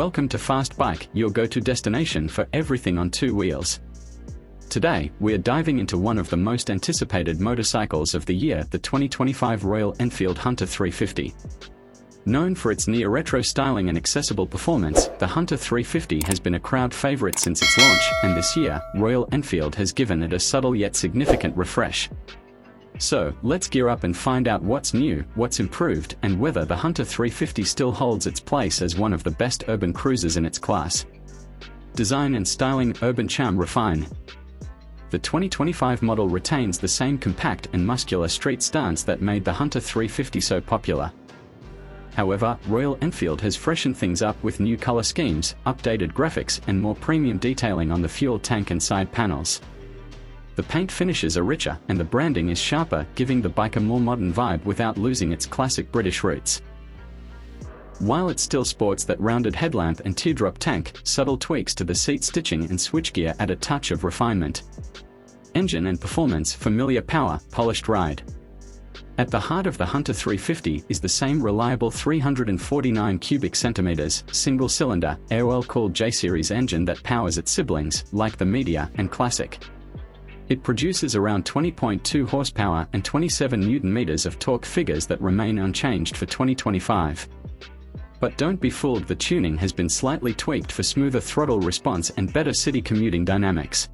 Welcome to Fast Bike, your go-to destination for everything on two wheels. Today, we are diving into one of the most anticipated motorcycles of the year, the 2025 Royal Enfield Hunter 350. Known for its near-retro styling and accessible performance, the Hunter 350 has been a crowd favorite since its launch, and this year, Royal Enfield has given it a subtle yet significant refresh. So, let's gear up and find out what's new, what's improved, and whether the Hunter 350 still holds its place as one of the best urban cruisers in its class. Design and styling. Urban charm. Refine. The 2025 model retains the same compact and muscular street stance that made the Hunter 350 so popular. However, Royal Enfield has freshened things up with new color schemes, updated graphics, and more premium detailing on the fuel tank and side panels. The paint finishes are richer, and the branding is sharper, giving the bike a more modern vibe without losing its classic British roots. While it still sports that rounded headlamp and teardrop tank, subtle tweaks to the seat stitching and switchgear add a touch of refinement. Engine and performance. Familiar power, polished ride. At the heart of the Hunter 350 is the same reliable 349 cubic centimeters, single-cylinder, air-oil-cooled J-series engine that powers its siblings, like the Meteor and Classic. It produces around 20.2 horsepower and 27 Nm of torque, figures that remain unchanged for 2025. But don't be fooled, the tuning has been slightly tweaked for smoother throttle response and better city commuting dynamics.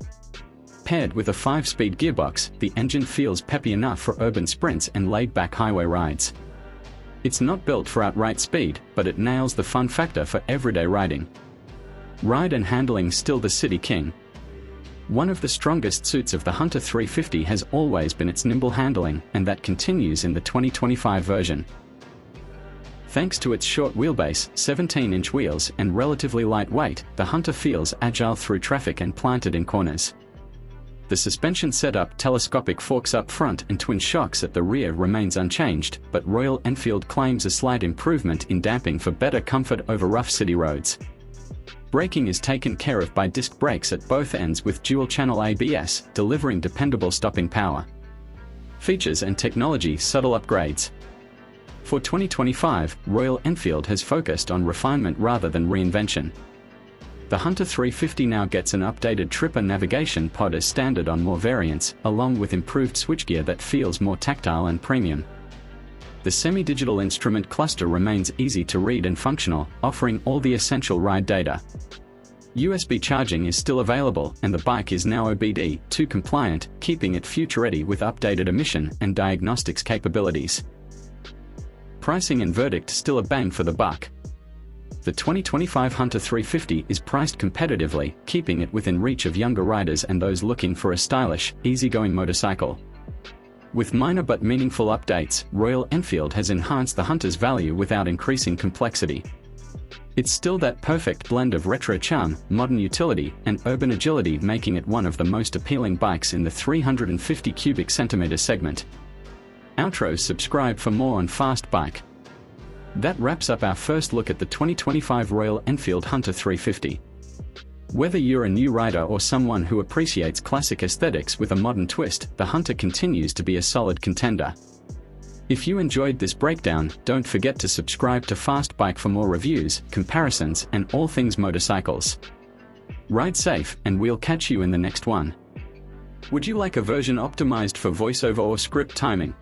Paired with a 5-speed gearbox, the engine feels peppy enough for urban sprints and laid-back highway rides. It's not built for outright speed, but it nails the fun factor for everyday riding. Ride and handling. Still the city king. One of the strongest suits of the Hunter 350 has always been its nimble handling, and that continues in the 2025 version. Thanks to its short wheelbase, 17-inch wheels, and relatively light weight, the Hunter feels agile through traffic and planted in corners. The suspension setup, telescopic forks up front and twin shocks at the rear, remains unchanged, but Royal Enfield claims a slight improvement in damping for better comfort over rough city roads. Braking is taken care of by disc brakes at both ends with dual-channel ABS, delivering dependable stopping power. Features and technology. Subtle upgrades. For 2025, Royal Enfield has focused on refinement rather than reinvention. The Hunter 350 now gets an updated Tripper navigation pod as standard on more variants, along with improved switchgear that feels more tactile and premium. The semi-digital instrument cluster remains easy to read and functional, offering all the essential ride data. USB charging is still available, and the bike is now OBD2 compliant, keeping it future-ready with updated emission and diagnostics capabilities. Pricing and verdict. Still a bang for the buck. The 2025 Hunter 350 is priced competitively, keeping it within reach of younger riders and those looking for a stylish, easygoing motorcycle. With minor but meaningful updates, Royal Enfield has enhanced the Hunter's value without increasing complexity. It's still that perfect blend of retro charm, modern utility, and urban agility, making it one of the most appealing bikes in the 350 cubic centimeter segment. Outro. Subscribe for more on Fast Bike. That wraps up our first look at the 2025 Royal Enfield Hunter 350. Whether you're a new rider or someone who appreciates classic aesthetics with a modern twist, the Hunter continues to be a solid contender. If you enjoyed this breakdown, don't forget to subscribe to Fast Bike for more reviews, comparisons, and all things motorcycles. Ride safe, and we'll catch you in the next one. Would you like a version optimized for voiceover or script timing?